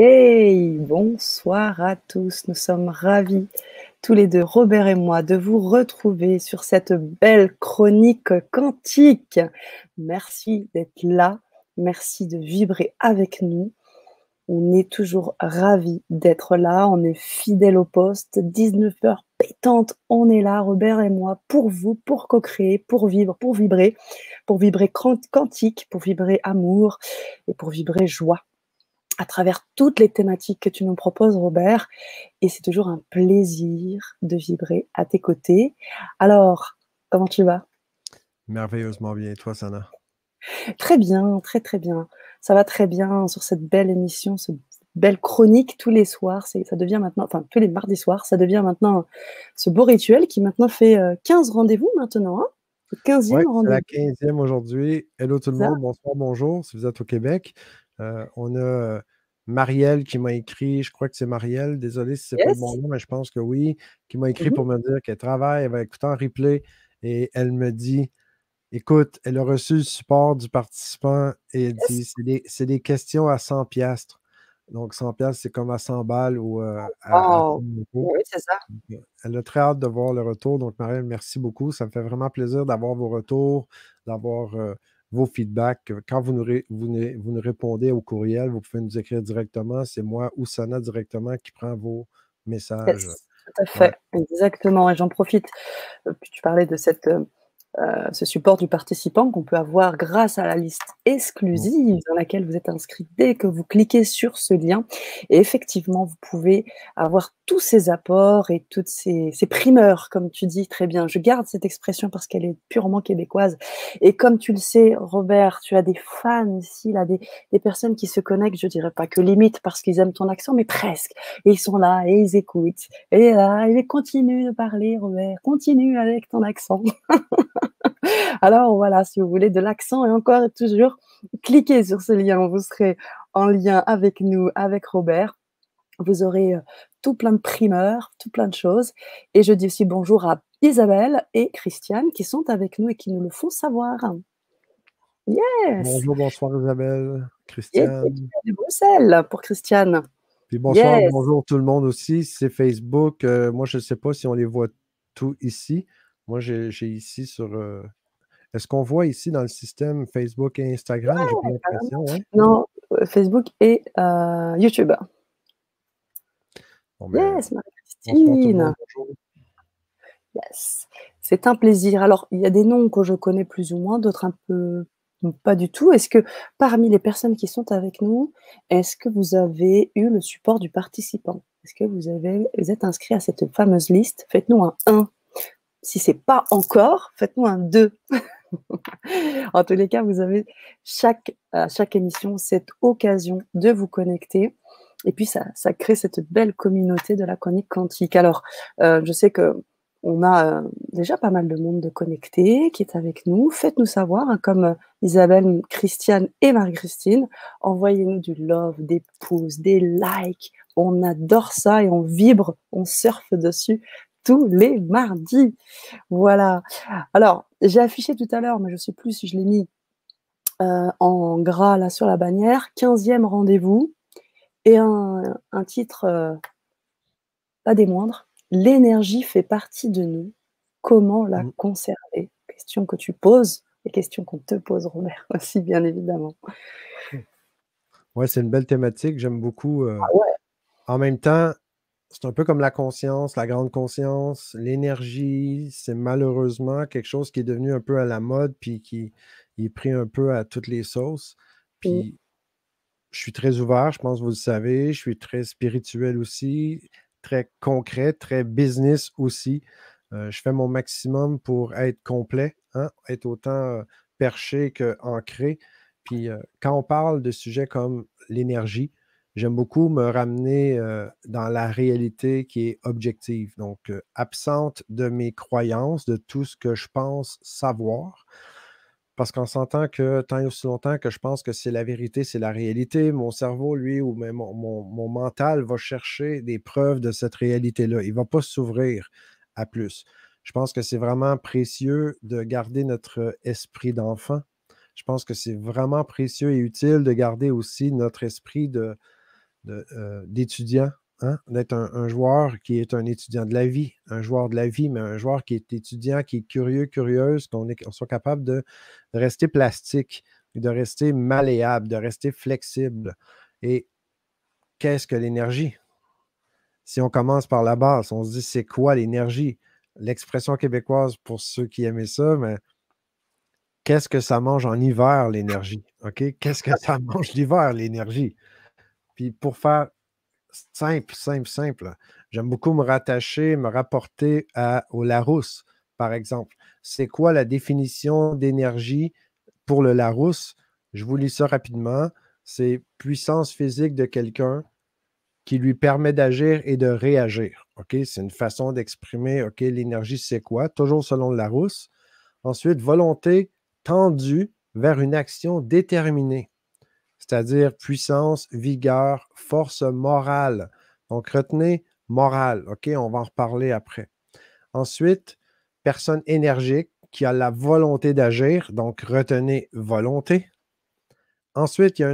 Hey, bonsoir à tous. Nous sommes ravis, tous les deux, Robert et moi, de vous retrouver sur cette belle chronique quantique. Merci d'être là. Merci de vibrer avec nous. On est toujours ravis d'être là. On est fidèles au poste. 19 heures pétantes. On est là, Robert et moi, pour vous, pour co-créer, pour vivre, pour vibrer quantique, pour vibrer amour et pour vibrer joie à travers toutes les thématiques que tu nous proposes, Robert. Et c'est toujours un plaisir de vibrer à tes côtés. Alors, comment tu vas? Merveilleusement bien. Et toi, Sana? Très bien, très très bien. Ça va très bien sur cette belle émission, cette belle chronique tous les soirs. Ça devient maintenant, enfin tous les mardis soirs, ça devient maintenant ce beau rituel qui maintenant fait 15 rendez-vous maintenant. Hein, le Oui, 15e c'est la rendez-vous. 15e aujourd'hui. Hello tout le C'est ça? monde. Bonsoir, bonjour, si vous êtes au Québec. On a Marielle qui m'a écrit, je crois que c'est Marielle, désolé si c'est pas le bon Yes. nom, mais je pense que oui, qui m'a écrit Mhm. pour me dire qu'elle travaille, elle va écouter en replay et elle me dit, écoute, elle a reçu le support du participant et elle Yes. dit, c'est des questions à 100 piastres. Donc 100 piastres, c'est comme à 100 balles ou à Wow. 100 euros. Oui, c'est ça. Elle a très hâte de voir le retour. Donc, Marielle, merci beaucoup. Ça me fait vraiment plaisir d'avoir vos retours, d'avoir vos feedbacks. Quand vous nous répondez au courriel, vous pouvez nous écrire directement. C'est moi ou Sana directement qui prend vos messages. Yes, tout à Ouais. fait, exactement. Et j'en profite, puis tu parlais de ce support du participant qu'on peut avoir grâce à la liste Mm. exclusive dans laquelle vous êtes inscrit dès que vous cliquez sur ce lien. Et effectivement, vous pouvez avoir tous ces apports et toutes ces primeurs, comme tu dis très bien. Je garde cette expression parce qu'elle est purement québécoise. Et comme tu le sais, Robert, tu as des fans ici, là, des personnes qui se connectent, je dirais pas que limite parce qu'ils aiment ton accent, mais presque. Et ils sont là et ils écoutent. Et là, ils continuent de parler, Robert, continue avec ton accent. Alors voilà, si vous voulez de l'accent et encore et toujours, cliquez sur ce lien, vous serez en lien avec nous, avec Robert. Vous aurez tout plein de primeurs, tout plein de choses. Et je dis aussi bonjour à Isabelle et Christiane qui sont avec nous et qui nous le font savoir. Yes! Bonjour, bonsoir Isabelle, Yes, Christiane. de Bruxelles pour Christiane. Puis bonsoir, Yes! bonjour tout le monde aussi. Si c'est Facebook, moi je ne sais pas si on les voit tous ici. Moi j'ai ici sur. Est-ce qu'on voit ici dans le système Facebook et Instagram? J'ai pas l'impression, ouais. Non, Facebook et YouTube. Bon, ben, Yes, bonsoir tout le monde, Marie-Christine. bonjour. Yes, c'est un plaisir. Alors, il y a des noms que je connais plus ou moins, d'autres un peu pas du tout. Est-ce que parmi les personnes qui sont avec nous, est-ce que vous avez eu le support du participant? Est-ce que vous êtes inscrit à cette fameuse liste? Faites-nous un 1. Si c'est pas encore, faites-nous un 2. En tous les cas, vous avez à chaque émission cette occasion de vous connecter. Et puis, ça crée cette belle communauté de la chronique quantique. Alors, je sais que on a déjà pas mal de monde de connectés qui est avec nous. Faites-nous savoir, hein, comme Isabelle, Christiane et Marie-Christine. Envoyez-nous du love, des pouces, des likes. On adore ça et on vibre, on surfe dessus tous les mardis. Voilà. Alors, j'ai affiché tout à l'heure, mais je ne sais plus si je l'ai mis en gras là sur la bannière, 15e rendez-vous, et un titre pas des moindres, l'énergie fait partie de nous, comment la Mm. conserver? Question que tu poses et question qu'on te pose, Robert, aussi, bien évidemment. Ouais, c'est une belle thématique, j'aime beaucoup. Ah ouais, En même temps, c'est un peu comme la conscience, la grande conscience, l'énergie, c'est malheureusement quelque chose qui est devenu un peu à la mode, puis qui est pris un peu à toutes les sauces. mmh, Puis je suis très ouvert, je pense que vous le savez, je suis très spirituel aussi, très concret, très business aussi. Je fais mon maximum pour être complet, hein, être autant perché qu'ancré. Puis quand on parle de sujets comme l'énergie, j'aime beaucoup me ramener dans la réalité qui est objective, donc absente de mes croyances, de tout ce que je pense savoir. Parce qu'on s'entend que tant et aussi longtemps que je pense que c'est la vérité, c'est la réalité, mon cerveau, lui, ou même mon mental va chercher des preuves de cette réalité-là. Il ne va pas s'ouvrir à plus. Je pense que c'est vraiment précieux de garder notre esprit d'enfant. Je pense que c'est vraiment précieux et utile de garder aussi notre esprit d'étudiant, hein, d'être un joueur qui est un étudiant de la vie, un joueur de la vie, mais un joueur qui est étudiant, qui est curieux, curieuse, qu'on soit capable de rester plastique, de rester malléable, de rester flexible. Et qu'est-ce que l'énergie? Si on commence par la base, on se dit c'est quoi l'énergie? L'expression québécoise, pour ceux qui aimaient ça, mais qu'est-ce que ça mange en hiver, l'énergie? OK? Qu'est-ce que ça mange l'hiver, l'énergie? Puis pour faire simple, simple, simple, j'aime beaucoup me rattacher, me rapporter au Larousse, par exemple. C'est quoi la définition d'énergie pour le Larousse? Je vous lis ça rapidement. C'est puissance physique de quelqu'un qui lui permet d'agir et de réagir. OK? C'est une façon d'exprimer, OK, l'énergie, c'est quoi? Toujours selon le Larousse. Ensuite, volonté tendue vers une action déterminée, c'est-à-dire puissance, vigueur, force morale. Donc, retenez morale. OK? On va en reparler après. Ensuite, personne énergique qui a la volonté d'agir. Donc, retenez volonté. Ensuite, il y a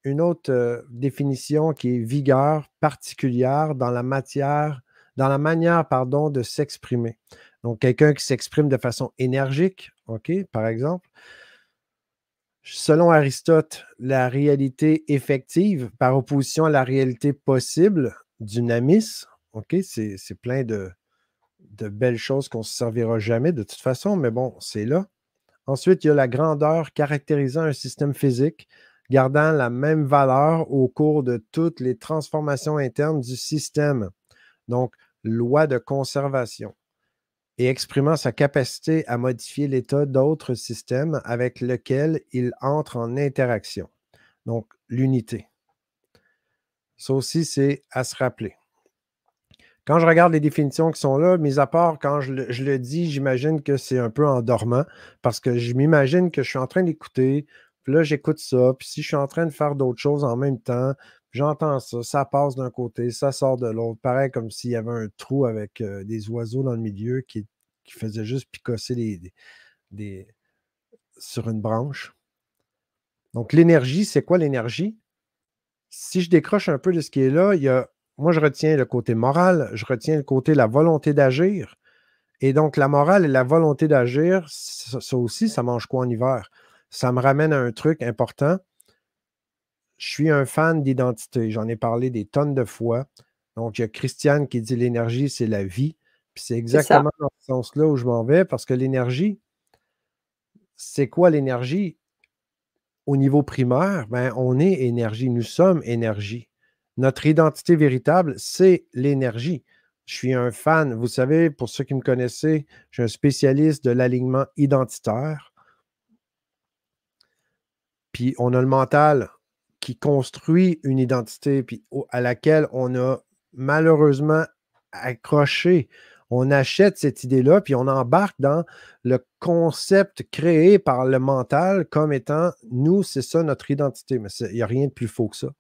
une autre définition qui est vigueur particulière dans la manière, pardon, de s'exprimer. Donc, quelqu'un qui s'exprime de façon énergique, OK, par exemple. Selon Aristote, la réalité effective, par opposition à la réalité possible, dynamis, OK, c'est plein de belles choses qu'on ne se servira jamais de toute façon, mais bon, c'est là. Ensuite, il y a la grandeur caractérisant un système physique, gardant la même valeur au cours de toutes les transformations internes du système. Donc, loi de conservation. Et exprimant sa capacité à modifier l'état d'autres systèmes avec lesquels il entre en interaction. Donc, l'unité. Ça aussi, c'est à se rappeler. Quand je regarde les définitions qui sont là, mis à part quand je le dis, j'imagine que c'est un peu en dormant parce que je m'imagine que je suis en train d'écouter, puis là, j'écoute ça, puis si je suis en train de faire d'autres choses en même temps, j'entends ça, ça passe d'un côté, ça sort de l'autre, pareil comme s'il y avait un trou avec des oiseaux dans le milieu qui faisaient juste picosser sur une branche. Donc, l'énergie, c'est quoi l'énergie? Si je décroche un peu de ce qui est là, moi, je retiens le côté moral, je retiens le côté la volonté d'agir. Et donc, la morale et la volonté d'agir, ça aussi, ça mange quoi en hiver? Ça me ramène à un truc important. Je suis un fan d'identité. J'en ai parlé des tonnes de fois. Donc, il y a Christiane qui dit l'énergie, c'est la vie. Puis c'est C'est ça. exactement dans ce sens-là où je m'en vais parce que l'énergie, c'est quoi l'énergie? Au niveau primaire, ben, on est énergie, nous sommes énergie. Notre identité véritable, c'est l'énergie. Je suis un fan, vous savez, pour ceux qui me connaissaient, je suis un spécialiste de l'alignement identitaire. Puis on a le mental qui construit une identité, puis à laquelle on a malheureusement accroché. On achète cette idée-là, puis on embarque dans le concept créé par le mental comme étant nous, c'est ça notre identité. Mais il n'y a rien de plus faux que ça.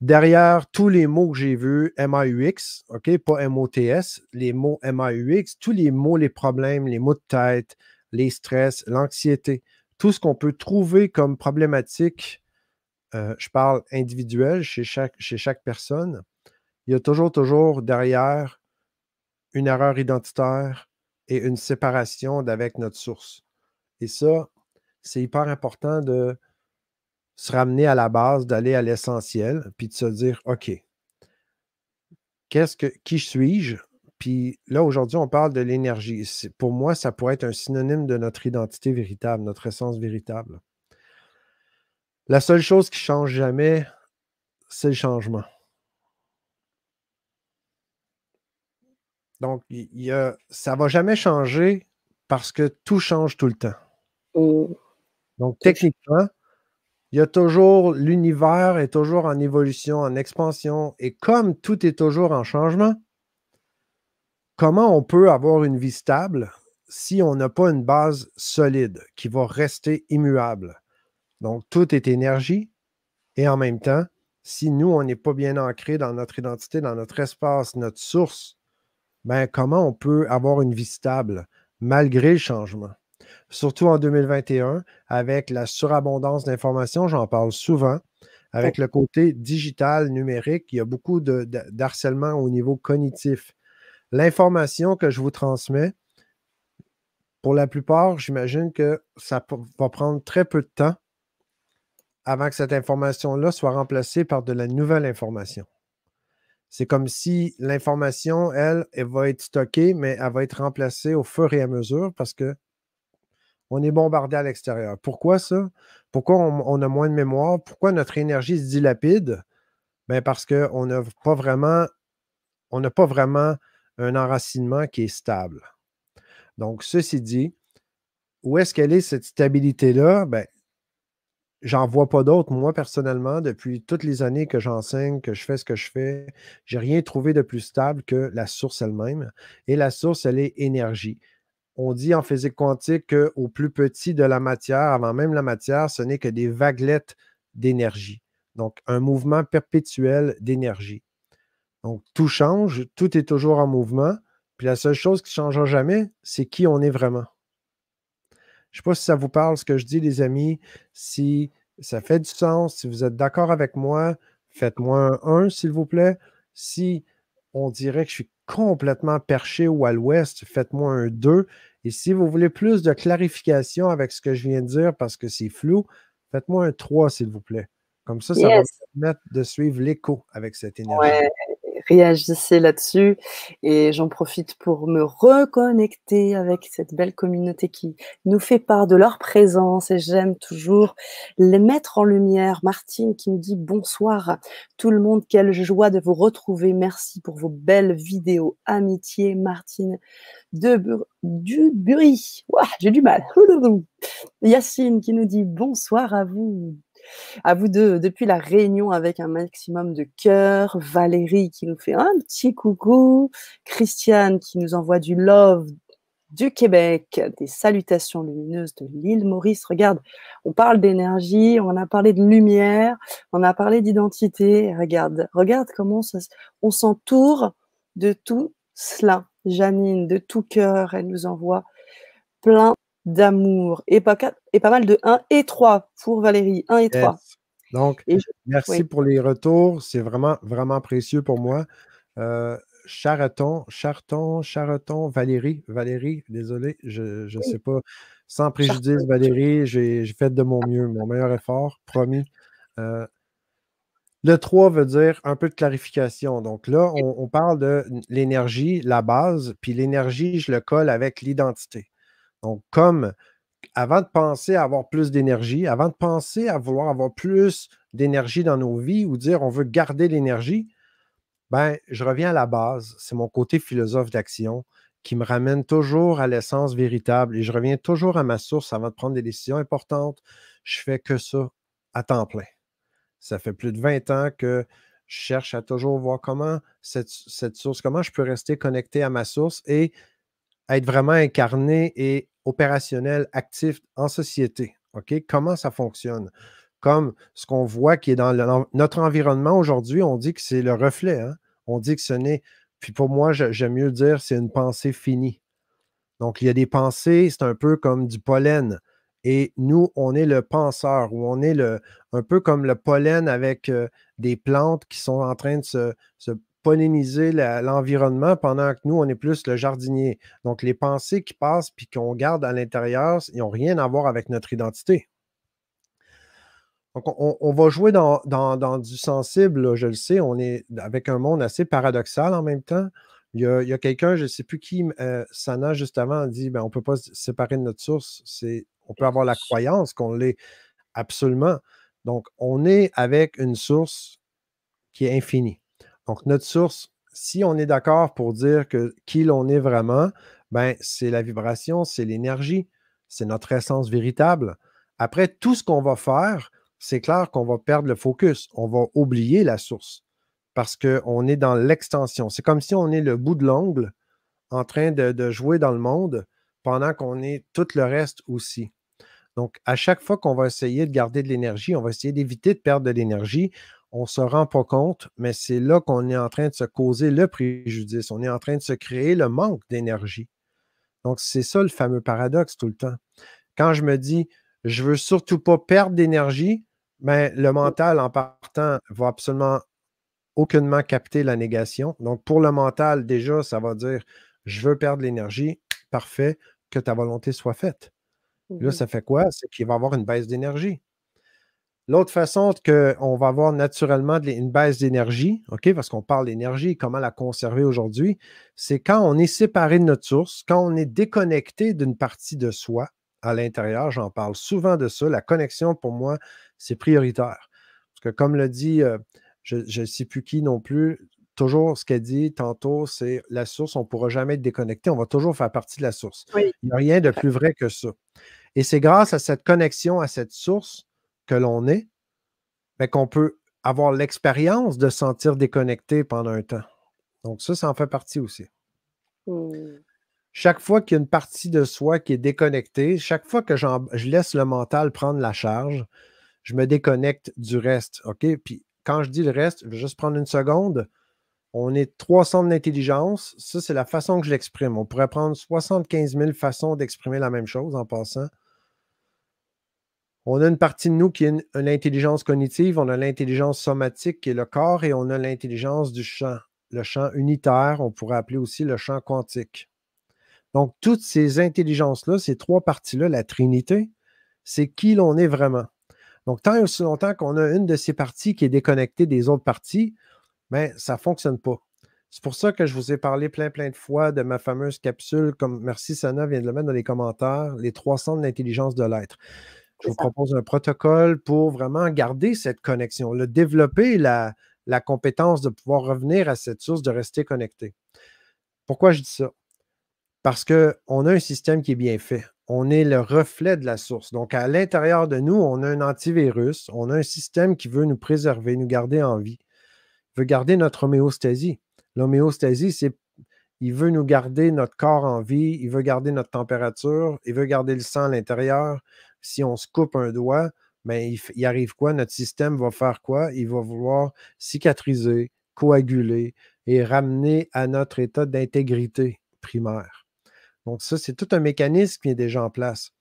Derrière tous les mots que j'ai vus, MAUX, OK, pas MOTS, les mots MAUX, tous les mots, les problèmes, les maux de tête, les stress, l'anxiété, tout ce qu'on peut trouver comme problématique, je parle individuel chez chaque personne, il y a toujours derrière une erreur identitaire et une séparation d'avec notre source. Et ça, c'est hyper important de se ramener à la base, d'aller à l'essentiel, puis de se dire, OK, qui suis-je? Puis là, aujourd'hui, on parle de l'énergie. Pour moi, ça pourrait être un synonyme de notre identité véritable, notre essence véritable. La seule chose qui ne change jamais, c'est le changement. Donc, ça ne va jamais changer parce que tout change tout le temps. Donc, techniquement, il y a toujours, l'univers est toujours en évolution, en expansion, et comme tout est toujours en changement, comment on peut avoir une vie stable si on n'a pas une base solide qui va rester immuable? Donc, tout est énergie et en même temps, si nous, on n'est pas bien ancré dans notre identité, dans notre espace, notre source, ben, comment on peut avoir une vie stable malgré le changement? Surtout en 2021, avec la surabondance d'informations, j'en parle souvent, avec le côté digital, numérique, il y a beaucoup d'harcèlement au niveau cognitif. L'information que je vous transmets, pour la plupart, j'imagine que ça va prendre très peu de temps avant que cette information-là soit remplacée par de la nouvelle information. C'est comme si l'information, elle va être stockée, mais elle va être remplacée au fur et à mesure parce que on est bombardé à l'extérieur. Pourquoi ça? Pourquoi on a moins de mémoire? Pourquoi notre énergie se dilapide? Bien parce qu'on n'a pas vraiment un enracinement qui est stable. Donc, ceci dit, où est-ce qu'elle est cette stabilité-là? Bien, j'en vois pas d'autre, moi, personnellement, depuis toutes les années que j'enseigne, que je fais ce que je fais, j'ai rien trouvé de plus stable que la source elle-même. Et la source, elle est énergie. On dit en physique quantique qu'au plus petit de la matière, avant même la matière, ce n'est que des vaguelettes d'énergie. Donc, un mouvement perpétuel d'énergie. Donc, tout change, tout est toujours en mouvement. Puis la seule chose qui ne changera jamais, c'est qui on est vraiment. Je ne sais pas si ça vous parle, ce que je dis, les amis. Si ça fait du sens, si vous êtes d'accord avec moi, faites-moi un 1, s'il vous plaît. Si on dirait que je suis complètement perché ou à l'ouest, faites-moi un 2. Et si vous voulez plus de clarification avec ce que je viens de dire parce que c'est flou, faites-moi un 3, s'il vous plaît. Comme ça va me Yes, permettre de suivre l'écho avec cette énergie. ouais, réagissez là-dessus et j'en profite pour me reconnecter avec cette belle communauté qui nous fait part de leur présence et j'aime toujours les mettre en lumière. Martine qui nous dit: «Bonsoir tout le monde, quelle joie de vous retrouver. Merci pour vos belles vidéos. Amitié». Martine de Dubury. Ouah, j'ai du mal. Yacine qui nous dit: «Bonsoir à vous 2 depuis la Réunion avec un maximum de cœur». Valérie qui nous fait un petit coucou. Christiane qui nous envoie du love du Québec, des salutations lumineuses de l'île Maurice. Regarde, on parle d'énergie, on a parlé de lumière, on a parlé d'identité. Regarde, regarde comment on s'entoure de tout cela. Janine, de tout cœur, elle nous envoie plein d'amour et pas mal de 1 et 3 pour Valérie, 1 et 3. Yes. Donc, Et merci oui, pour les retours. C'est vraiment, vraiment précieux pour moi. Charreton, Valérie, désolé, je ne oui, sais pas. Sans préjudice, Chartreux. Valérie, j'ai fait de mon mieux, mon meilleur effort, promis. Euh, le 3 veut dire un peu de clarification. Donc là, on parle de l'énergie, la base, puis l'énergie, je le colle avec l'identité. Donc, comme avant de penser à avoir plus d'énergie, avant de penser à vouloir avoir plus d'énergie dans nos vies ou dire on veut garder l'énergie, ben, je reviens à la base. C'est mon côté philosophe d'action qui me ramène toujours à l'essence véritable et je reviens toujours à ma source avant de prendre des décisions importantes. Je fais que ça à temps plein. Ça fait plus de 20 ans que je cherche à toujours voir comment cette source, comment je peux rester connecté à ma source et être vraiment incarné et opérationnel, actif en société. OK? Comment ça fonctionne? Comme ce qu'on voit qui est dans notre environnement aujourd'hui, on dit que c'est le reflet. Hein? On dit que ce n'est. Puis pour moi, j'aime mieux dire c'est une pensée finie. Donc, il y a des pensées, c'est un peu comme du pollen. Et nous, on est le penseur, ou on est un peu comme le pollen avec des plantes qui sont en train de se polliniser l'environnement pendant que nous, on est plus le jardinier. Donc, les pensées qui passent puis qu'on garde à l'intérieur, ils n'ont rien à voir avec notre identité. Donc, on va jouer dans du sensible, là, je le sais, on est avec un monde assez paradoxal en même temps. Il y a quelqu'un, je ne sais plus qui, Sana, juste avant, a dit ben, on ne peut pas se séparer de notre source. On peut avoir la croyance qu'on l'est absolument. Donc, on est avec une source qui est infinie. Donc, notre source, si on est d'accord pour dire que qui l'on est vraiment, ben, c'est la vibration, c'est l'énergie, c'est notre essence véritable. Après, tout ce qu'on va faire, c'est clair qu'on va perdre le focus. On va oublier la source parce qu'on est dans l'extension. C'est comme si on est le bout de l'ongle en train de jouer dans le monde pendant qu'on est tout le reste aussi. Donc, à chaque fois qu'on va essayer de garder de l'énergie, on va essayer d'éviter de perdre de l'énergie. On ne se rend pas compte, mais c'est là qu'on est en train de se causer le préjudice. On est en train de se créer le manque d'énergie. Donc, c'est ça le fameux paradoxe tout le temps. Quand je me dis, je ne veux surtout pas perdre d'énergie, Ben, le mental, en partant, va absolument aucunement capter la négation. Donc, pour le mental, déjà, ça va dire je veux perdre l'énergie. Parfait, que ta volonté soit faite. Là, Mmh. ça fait quoi? C'est qu'il va y avoir une baisse d'énergie. L'autre façon qu'on va avoir naturellement une baisse d'énergie, OK, parce qu'on parle d'énergie, comment la conserver aujourd'hui, c'est quand on est séparé de notre source, quand on est déconnecté d'une partie de soi à l'intérieur, j'en parle souvent de ça. La connexion, pour moi, c'est prioritaire. Parce que comme le dit, je ne sais plus qui non plus, toujours ce qu'elle dit tantôt, c'est la source, on ne pourra jamais être déconnecté, on va toujours faire partie de la source. Oui, Il n'y a rien tout de à fait. plus vrai que ça. Et c'est grâce à cette connexion, à cette source que l'on est, ben, qu'on peut avoir l'expérience de se sentir déconnecté pendant un temps. Donc ça en fait partie aussi. Mmh. Chaque fois qu'il y a une partie de soi qui est déconnectée, chaque fois que je laisse le mental prendre la charge, je me déconnecte du reste. OK? Puis quand je dis le reste, je vais juste prendre une seconde. On est 300 d'intelligence. Ça, c'est la façon que je l'exprime. On pourrait prendre 75 000 façons d'exprimer la même chose en passant. On a une partie de nous qui est une intelligence cognitive, on a l'intelligence somatique qui est le corps et on a l'intelligence du champ, le champ unitaire, on pourrait appeler aussi le champ quantique. Donc, toutes ces intelligences-là, ces trois parties-là, la Trinité, c'est qui l'on est vraiment. Donc, tant et aussi longtemps qu'on a une de ces parties qui est déconnectée des autres parties, ben, ça ne fonctionne pas. C'est pour ça que je vous ai parlé plein de fois de ma fameuse capsule, comme merci Sana vient de le mettre dans les commentaires, les 300 de l'intelligence de l'être. Je C'est vous ça. propose un protocole pour vraiment garder cette connexion, développer la compétence de pouvoir revenir à cette source, de rester connecté. Pourquoi je dis ça? Parce qu'on a un système qui est bien fait. On est le reflet de la source. Donc, à l'intérieur de nous, on a un antivirus, on a un système qui veut nous préserver, nous garder en vie, veut garder notre homéostasie. L'homéostasie, c'est il veut nous garder notre corps en vie, il veut garder notre température, il veut garder le sang à l'intérieur. Si on se coupe un doigt, ben, il arrive quoi? Notre système va faire quoi? Il va vouloir cicatriser, coaguler et ramener à notre état d'intégrité primaire. Donc, ça, c'est tout un mécanisme qui est déjà en place.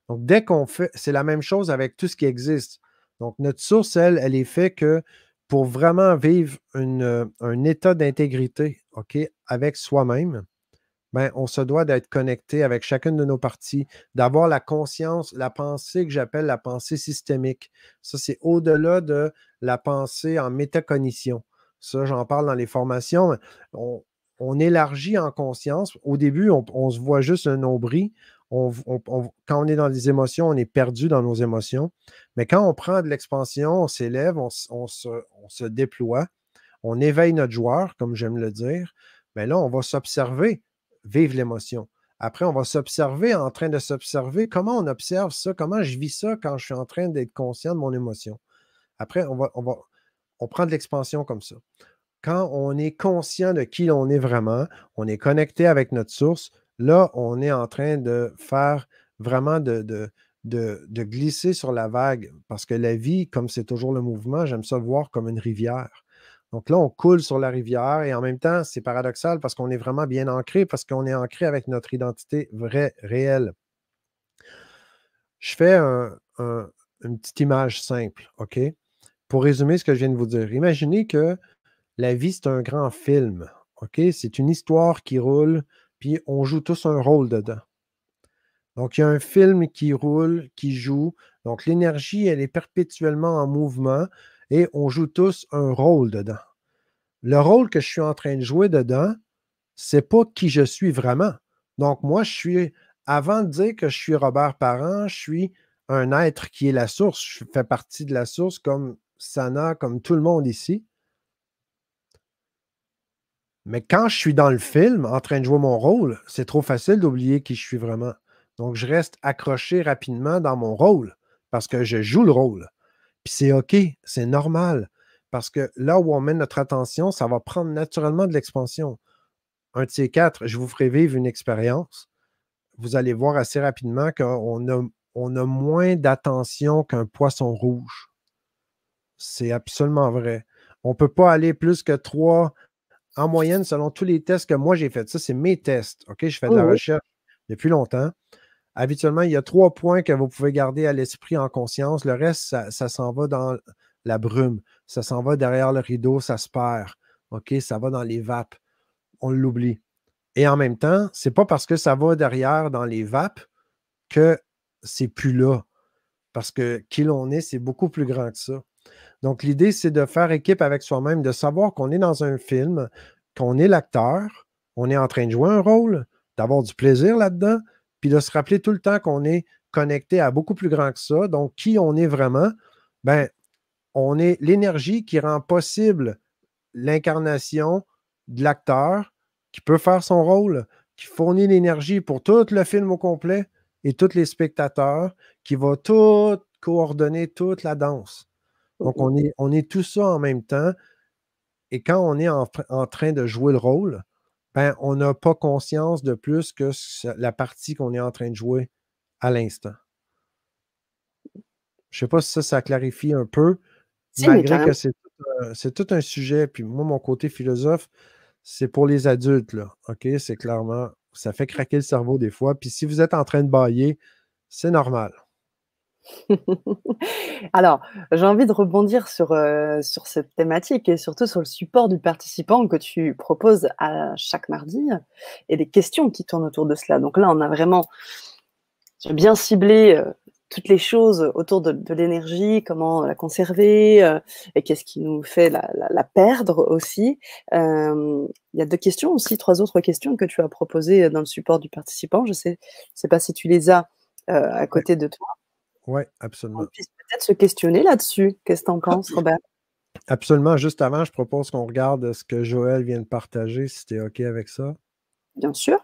Donc, dès qu'on fait, c'est la même chose avec tout ce qui existe. Donc, notre source, elle est faite que pour vraiment vivre un état d'intégrité, OK, avec soi-même, ben, on se doit d'être connecté avec chacune de nos parties, d'avoir la conscience, la pensée que j'appelle la pensée systémique. Ça, c'est au-delà de la pensée en métacognition. Ça, j'en parle dans les formations. On, on élargit en conscience. Au début, on se voit juste un nombril. Quand on est dans les émotions, on est perdu dans nos émotions. Mais quand on prend de l'expansion, on s'élève, on se déploie, on éveille notre joueur, comme j'aime le dire. Mais là, on va s'observer vivre l'émotion. Après, on va s'observer en train de s'observer. Comment on observe ça? Comment je vis ça quand je suis en train d'être conscient de mon émotion? Après, on prend de l'expansion comme ça. Quand on est conscient de qui l'on est vraiment, on est connecté avec notre source, là, on est en train de faire vraiment de glisser sur la vague. Parce que la vie, comme c'est toujours le mouvement, j'aime ça le voir comme une rivière. Donc là, on coule sur la rivière et en même temps, c'est paradoxal parce qu'on est vraiment bien ancré, parce qu'on est ancré avec notre identité vraie, réelle. Je fais une petite image simple, OK? Pour résumer ce que je viens de vous dire. Imaginez que la vie, c'est un grand film, OK? C'est une histoire qui roule, puis on joue tous un rôle dedans. Donc, il y a un film qui roule, qui joue. Donc, l'énergie, elle est perpétuellement en mouvement et on joue tous un rôle dedans. Le rôle que je suis en train de jouer dedans, c'est pas qui je suis vraiment. Donc, moi, avant de dire que je suis Robert Parent, je suis un être qui est la source. Je fais partie de la source comme Sana, comme tout le monde ici. Mais quand je suis dans le film, en train de jouer mon rôle, c'est trop facile d'oublier qui je suis vraiment. Donc, je reste accroché rapidement dans mon rôle parce que je joue le rôle. Puis c'est OK, c'est normal. Parce que là où on met notre attention, ça va prendre naturellement de l'expansion. Un de ces quatre, je vous ferai vivre une expérience. Vous allez voir assez rapidement on a moins d'attention qu'un poisson rouge. C'est absolument vrai. On ne peut pas aller plus que 3 en moyenne, selon tous les tests que moi j'ai faits. Ça, c'est mes tests. OK? Je fais de Oui, la oui. recherche depuis longtemps. Habituellement, il y a 3 points que vous pouvez garder à l'esprit en conscience. Le reste, ça s'en va dans la brume. Ça s'en va derrière le rideau, ça se perd. OK? Ça va dans les vapes. On l'oublie. Et en même temps, c'est pas parce que ça va derrière dans les vapes que c'est plus là. Parce que qui l'on est, c'est beaucoup plus grand que ça. Donc, l'idée, c'est de faire équipe avec soi-même, de savoir qu'on est dans un film, qu'on est l'acteur, on est en train de jouer un rôle, d'avoir du plaisir là-dedans, puis de se rappeler tout le temps qu'on est connecté à beaucoup plus grand que ça. Donc, qui on est vraiment? Ben, on est l'énergie qui rend possible l'incarnation de l'acteur qui peut faire son rôle, qui fournit l'énergie pour tout le film au complet et tous les spectateurs, qui va tout coordonner toute la danse. Mmh Donc, mh. on est tout ça en même temps. Et quand on est en train de jouer le rôle, ben, on n'a pas conscience de plus que la partie qu'on est en train de jouer à l'instant. Je ne sais pas si ça clarifie un peu, Si, mais malgré carrément. que c'est tout un sujet. Puis moi, mon côté philosophe, c'est pour les adultes, là. OK? C'est clairement, ça fait craquer le cerveau des fois. Puis si vous êtes en train de bâiller, c'est normal. Alors, j'ai envie de rebondir sur cette thématique et surtout sur le support du participant que tu proposes à chaque mardi et les questions qui tournent autour de cela. Donc là, on a vraiment j'ai bien ciblé, toutes les choses autour de l'énergie, comment la conserver, et qu'est-ce qui nous fait la perdre aussi. Il y a 2 questions aussi, 3 autres questions que tu as proposées dans le support du participant. Je sais pas si tu les as, à Oui, côté de toi. ouais, On absolument. puisse peut-être se questionner là-dessus. Qu'est-ce que tu en penses, Robert? Absolument. Juste avant, je propose qu'on regarde ce que Joël vient de partager, si tu es OK avec ça. Bien sûr.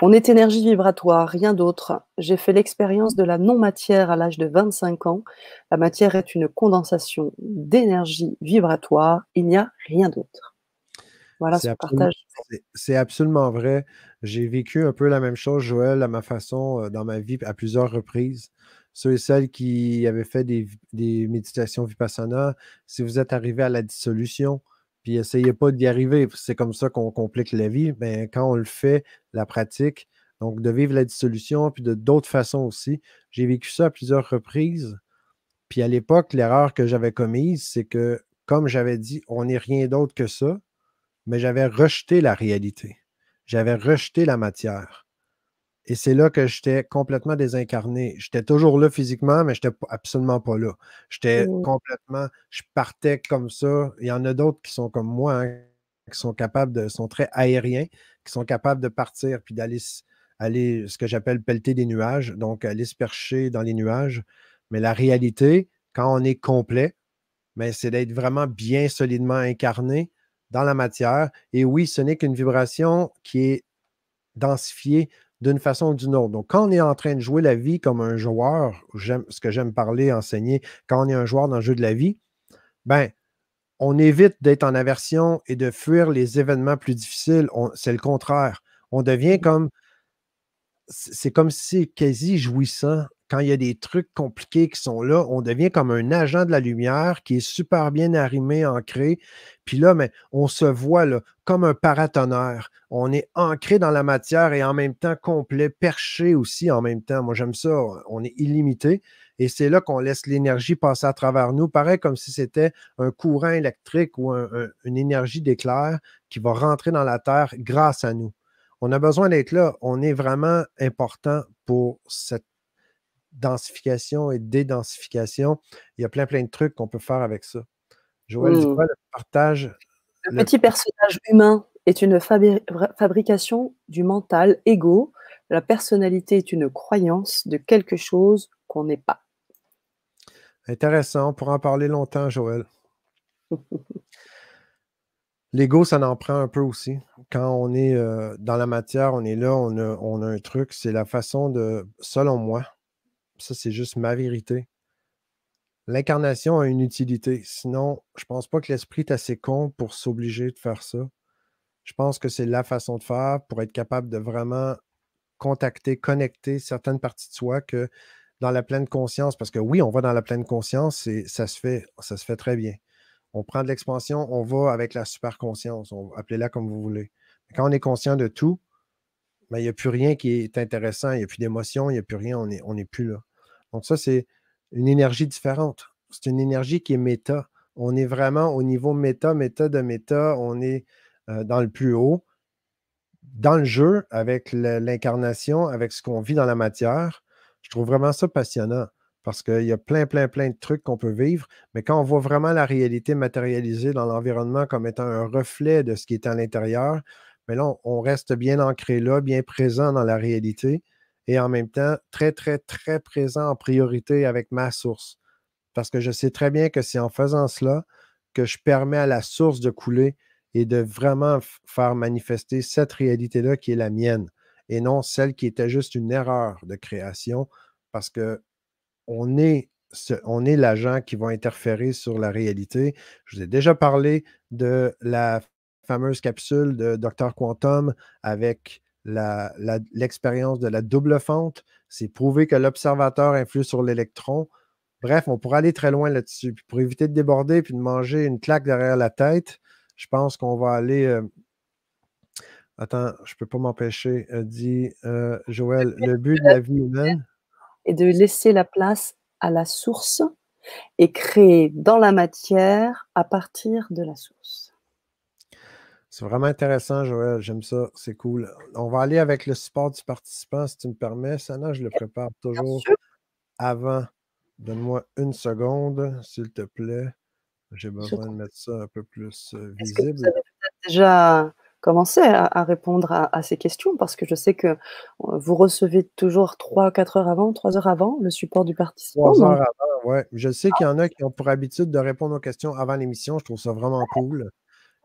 On est énergie vibratoire, rien d'autre. J'ai fait l'expérience de la non-matière à l'âge de 25 ans. La matière est une condensation d'énergie vibratoire. Il n'y a rien d'autre. Voilà C'est ce absolument, partage. c'est absolument vrai. J'ai vécu un peu la même chose, Joël, à ma façon, dans ma vie, à plusieurs reprises. Ceux et celles qui avaient fait des méditations Vipassana, si vous êtes arrivé à la dissolution, puis essayez pas d'y arriver, c'est comme ça qu'on complique la vie, mais quand on le fait, la pratique, donc de vivre la dissolution, puis de d'autres façons aussi, j'ai vécu ça à plusieurs reprises. Puis à l'époque, l'erreur que j'avais commise, c'est que, comme j'avais dit, on n'est rien d'autre que ça, mais j'avais rejeté la réalité. J'avais rejeté la matière. Et c'est là que j'étais complètement désincarné. J'étais toujours là physiquement, mais je n'étais absolument pas là. J'étais Mmh. complètement, je partais comme ça. Il y en a d'autres qui sont comme moi, hein, qui sont capables sont très aériens, qui sont capables de partir puis d'aller aller, ce que j'appelle pelleter des nuages, donc aller se percher dans les nuages. Mais la réalité, quand on est complet, mais c'est d'être vraiment bien solidement incarné dans la matière. Et oui, ce n'est qu'une vibration qui est densifiée d'une façon ou d'une autre. Donc, quand on est en train de jouer la vie comme un joueur, ce que j'aime parler, enseigner, quand on est un joueur dans le jeu de la vie, ben, on évite d'être en aversion et de fuir les événements plus difficiles. C'est le contraire. On devient comme c'est comme si c'est quasi jouissant. Quand il y a des trucs compliqués qui sont là, on devient comme un agent de la lumière qui est super bien arrimé, ancré. Puis là, mais on se voit là, comme un paratonnerre. On est ancré dans la matière et en même temps complet, perché aussi en même temps. Moi, j'aime ça. On est illimité. Et c'est là qu'on laisse l'énergie passer à travers nous, pareil comme si c'était un courant électrique ou une énergie d'éclair qui va rentrer dans la Terre grâce à nous. On a besoin d'être là. On est vraiment important pour cette densification et dédensification. Il y a plein, plein de trucs qu'on peut faire avec ça. Joël dit Mmh. quoi? Le partage, Le le petit personnage humain est une fabrication du mental ego. La personnalité est une croyance de quelque chose qu'on n'est pas. intéressant, on pourra en parler longtemps, Joël. L'ego, ça en prend un peu aussi. Quand on est dans la matière, on est là, on a un truc. C'est la façon de, selon moi, ça c'est juste ma vérité. L'incarnation a une utilité. Sinon, je pense pas que l'esprit est assez con pour s'obliger de faire ça. Je pense que c'est la façon de faire pour être capable de vraiment contacter, connecter certaines parties de soi que dans la pleine conscience, parce que oui, on va dans la pleine conscience et ça se fait très bien. On prend de l'expansion, on va avec la super conscience, appelez-la comme vous voulez. Quand on est conscient de tout, ben, il n'y a plus rien qui est intéressant, il n'y a plus d'émotion, il n'y a plus rien, on n'est plus là. Donc ça, c'est une énergie différente. C'est une énergie qui est méta. On est vraiment au niveau méta, méta de méta. On est dans le plus haut, dans le jeu, avec l'incarnation, avec ce qu'on vit dans la matière. Je trouve vraiment ça passionnant parce qu'il y a plein, plein, plein de trucs qu'on peut vivre. Mais quand on voit vraiment la réalité matérialisée dans l'environnement comme étant un reflet de ce qui est à l'intérieur, mais là, on reste bien ancré là, bien présent dans la réalité et en même temps très, très, très présent en priorité avec ma source. Parce que je sais très bien que c'est en faisant cela que je permets à la source de couler et de vraiment faire manifester cette réalité-là qui est la mienne et non celle qui était juste une erreur de création parce que on est l'agent qui va interférer sur la réalité. Je vous ai déjà parlé de la fameuse capsule de Dr. Quantum avec l'expérience de la double fente. C'est prouvé que l'observateur influe sur l'électron. Bref, on pourrait aller très loin là-dessus. Puis pour éviter de déborder puis de manger une claque derrière la tête, je pense qu'on va aller. Attends, je ne peux pas m'empêcher, dit Joël, le but de la vie humaine. Et de laisser la place à la source et créer dans la matière à partir de la source. C'est vraiment intéressant, Joël. J'aime ça. C'est cool. On va aller avec le support du participant, si tu me permets. Sana, je le prépare Bien toujours sûr. avant. Donne-moi une seconde, s'il te plaît. J'ai Je besoin de mettre ça un peu plus Est-ce que vous visible. avez peut-être déjà commencé à répondre à ces questions? Parce que je sais que, vous recevez toujours 3-4 heures avant, 3 heures avant le support du participant, 3 heures donc avant, ouais. Je sais qu'il y en a qui ont pour habitude de répondre aux questions avant l'émission. Je trouve ça vraiment cool.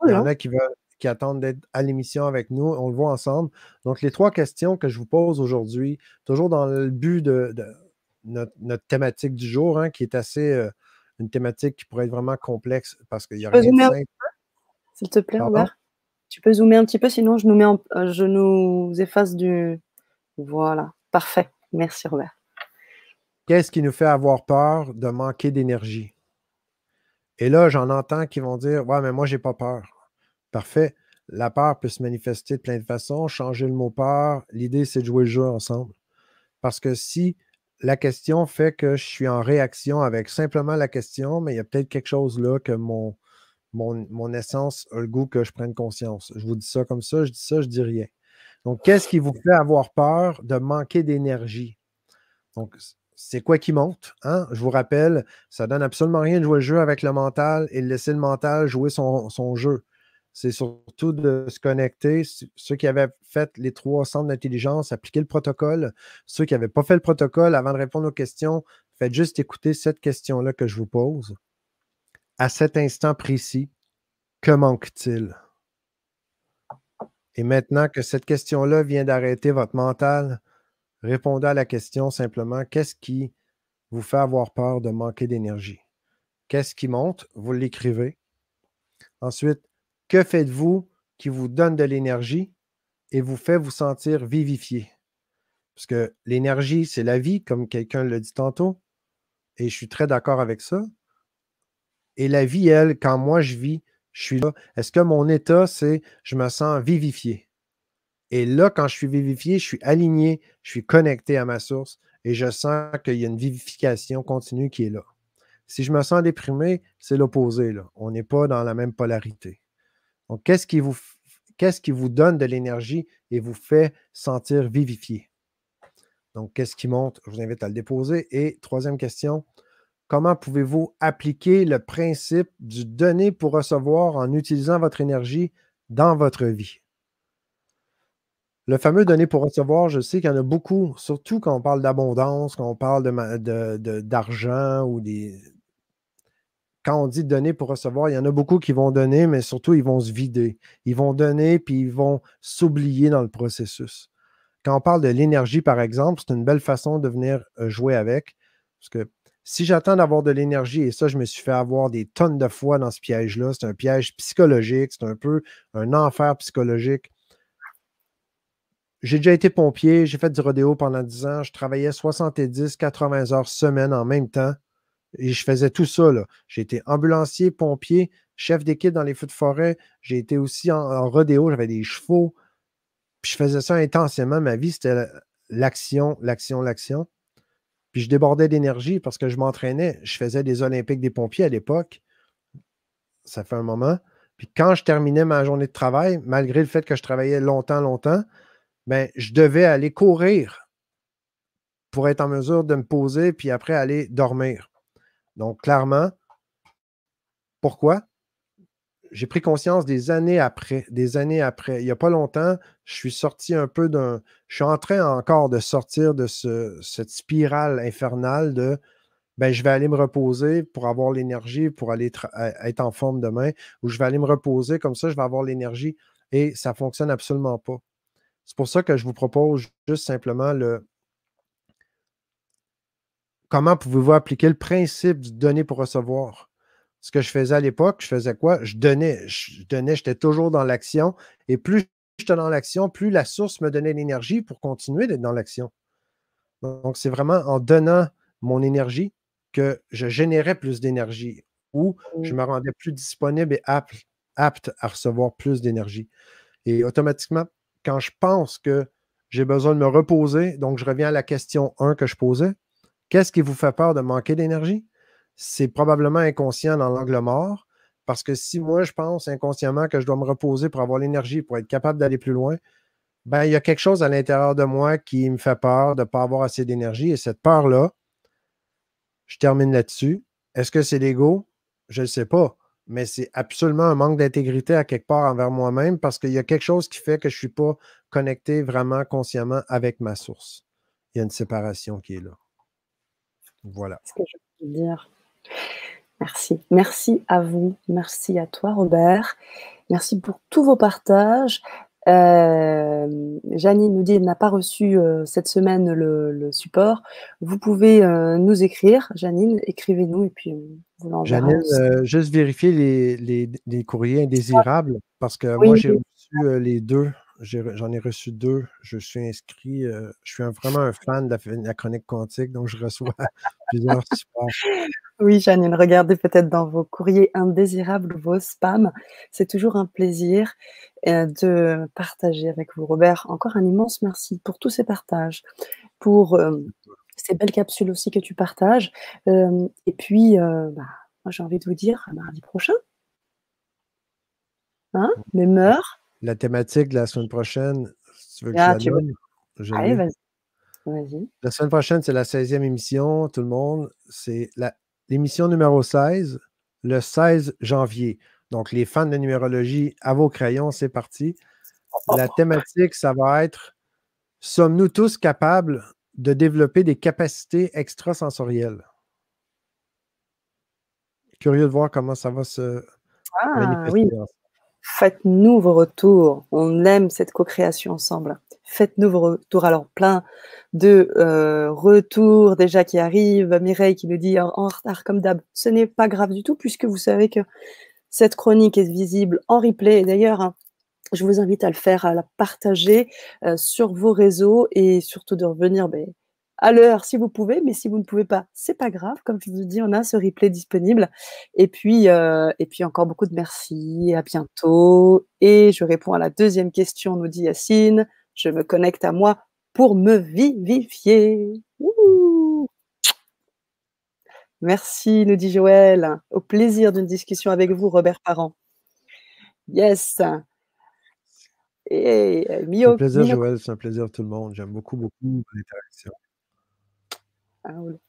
Il y cool, en hein? a qui attendent d'être à l'émission avec nous. On le voit ensemble. Donc, les 3 questions que je vous pose aujourd'hui, toujours dans le but de notre thématique du jour, hein, qui est assez une thématique qui pourrait être vraiment complexe parce qu'il n'y Tu a peux rien de zoomer un simple. s'il te plaît, Pardon? Robert? Tu peux zoomer un petit peu, sinon je nous mets en je nous efface du voilà, parfait. Merci Robert. Qu'est-ce qui nous fait avoir peur de manquer d'énergie? Et là, j'en entends qui vont dire: ouais, mais moi, j'ai pas peur. Parfait. La peur peut se manifester de plein de façons. Changer le mot peur, l'idée, c'est de jouer le jeu ensemble. Parce que si la question fait que je suis en réaction avec simplement la question, mais il y a peut-être quelque chose là que mon essence a le goût que je prenne conscience. Je vous dis ça comme ça, je dis ça, je dis rien. Donc, qu'est-ce qui vous fait avoir peur de manquer d'énergie? Donc, c'est quoi qui monte? Hein? Je vous rappelle, ça donne absolument rien de jouer le jeu avec le mental et de laisser le mental jouer son jeu. C'est surtout de se connecter. Ceux qui avaient fait les 3 centres d'intelligence, appliquer le protocole. Ceux qui n'avaient pas fait le protocole, avant de répondre aux questions, faites juste écouter cette question-là que je vous pose. À cet instant précis, que manque-t-il? Et maintenant que cette question-là vient d'arrêter votre mental, répondez à la question simplement, qu'est-ce qui vous fait avoir peur de manquer d'énergie? Qu'est-ce qui monte? Vous l'écrivez. Ensuite, que faites-vous qui vous donne de l'énergie et vous fait vous sentir vivifié? Parce que l'énergie, c'est la vie, comme quelqu'un l'a dit tantôt, et je suis très d'accord avec ça. Et la vie, elle, quand moi je vis, je suis là. Est-ce que mon état, c'est je me sens vivifié? Et là, quand je suis vivifié, je suis aligné, je suis connecté à ma source et je sens qu'il y a une vivification continue qui est là. Si je me sens déprimé, c'est l'opposé, là. On n'est pas dans la même polarité. Donc, qu'est-ce qui vous donne de l'énergie et vous fait sentir vivifié? Donc, qu'est-ce qui monte? Je vous invite à le déposer. Et troisième question, comment pouvez-vous appliquer le principe du donner pour recevoir en utilisant votre énergie dans votre vie? Le fameux donner pour recevoir, je sais qu'il y en a beaucoup, surtout quand on parle d'abondance, quand on parle d'argent ou des. Quand on dit donner pour recevoir, il y en a beaucoup qui vont donner, mais surtout, ils vont se vider. Ils vont donner, puis ils vont s'oublier dans le processus. Quand on parle de l'énergie, par exemple, c'est une belle façon de venir jouer avec. Parce que si j'attends d'avoir de l'énergie, et ça, je me suis fait avoir des tonnes de fois dans ce piège-là, c'est un piège psychologique, c'est un peu un enfer psychologique. J'ai déjà été pompier, j'ai fait du rodéo pendant 10 ans, je travaillais 70, 80 heures semaine en même temps et je faisais tout ça, là. J'ai été ambulancier, pompier, chef d'équipe dans les feux de forêt, j'ai été aussi en rodéo, j'avais des chevaux. Puis je faisais ça intensément. Ma vie, c'était l'action, l'action, l'action. Puis je débordais d'énergie parce que je m'entraînais. Je faisais des Olympiques des pompiers à l'époque. Ça fait un moment. Puis quand je terminais ma journée de travail, malgré le fait que je travaillais longtemps, longtemps, ben, je devais aller courir pour être en mesure de me poser puis après aller dormir. Donc, clairement, pourquoi? J'ai pris conscience des années après, des années après. Il n'y a pas longtemps, je suis sorti un peu d'un. Je suis en train encore de sortir de cette spirale infernale de ben, je vais aller me reposer pour avoir l'énergie pour aller être en forme demain, ou je vais aller me reposer, comme ça, je vais avoir l'énergie. Et ça ne fonctionne absolument pas. C'est pour ça que je vous propose juste simplement le comment pouvez-vous appliquer le principe du donner pour recevoir? Ce que je faisais à l'époque, je faisais quoi? Je donnais, j'étais toujours dans l'action. Et plus j'étais dans l'action, plus la source me donnait l'énergie pour continuer d'être dans l'action. Donc, c'est vraiment en donnant mon énergie que je générais plus d'énergie ou je Mmh. me rendais plus disponible et apte à recevoir plus d'énergie. Et automatiquement, quand je pense que j'ai besoin de me reposer, donc je reviens à la question 1 que je posais, qu'est-ce qui vous fait peur de manquer d'énergie? C'est probablement inconscient dans l'angle mort, parce que si moi je pense inconsciemment que je dois me reposer pour avoir l'énergie, pour être capable d'aller plus loin, ben, il y a quelque chose à l'intérieur de moi qui me fait peur de ne pas avoir assez d'énergie. Et cette peur-là, je termine là-dessus. Est-ce que c'est l'ego? Je ne sais pas. Mais c'est absolument un manque d'intégrité à quelque part envers moi-même parce qu'il y a quelque chose qui fait que je ne suis pas connecté vraiment consciemment avec ma source. Il y a une séparation qui est là. Voilà. Ce que je peux dire. Merci. Merci à vous. Merci à toi, Robert. Merci pour tous vos partages. Janine nous dit: «Elle n'a pas reçu, cette semaine le support». Vous pouvez, nous écrire, Janine, écrivez-nous et puis on vous l'enverra Janine, aussi. juste vérifier les courriers indésirables parce que moi, Oui, j'ai reçu les deux. J'en ai reçu deux. Je suis inscrit. Je suis vraiment un fan de la chronique quantique, donc je reçois plusieurs supports. oui, Janine, regardez peut-être dans vos courriers indésirables ou vos spams. C'est toujours un plaisir, de partager avec vous. Robert, encore un immense merci pour tous ces partages, pour, ces belles capsules aussi que tu partages. Et puis, bah, moi j'ai envie de vous dire à mardi prochain, hein? Même heure. La thématique de la semaine prochaine, si tu veux que je Ah, la tu veux donne, je allez, l'ai. vas-y, vas-y. La semaine prochaine, c'est la 16e émission, tout le monde. C'est l'émission numéro 16, le 16 janvier. Donc, les fans de numérologie, à vos crayons, c'est parti. La Oh, thématique, ça va être: sommes-nous tous capables de développer des capacités extrasensorielles? Curieux de voir comment ça va se ah oui, manifester. faites-nous vos retours. On aime cette co-création ensemble. Faites-nous vos retours. Alors plein de, retours déjà qui arrivent. Mireille qui nous dit: «En retard comme d'hab». Ce n'est pas grave du tout puisque vous savez que cette chronique est visible en replay et d'ailleurs, hein, je vous invite à le faire, à la partager, sur vos réseaux et surtout de revenir, beh, à l'heure si vous pouvez, mais si vous ne pouvez pas, c'est pas grave. Comme je vous dis, on a ce replay disponible et puis encore beaucoup de merci, à bientôt et je réponds à la deuxième question, nous dit Yacine. Je me connecte à moi pour me vivifier. Wouhou! Merci, nous dit Joël. Au plaisir d'une discussion avec vous, Robert Parent. Yes et C'est un Mio plaisir, Mino Joël. C'est un plaisir, tout le monde. J'aime beaucoup, beaucoup l'interaction. Paolo.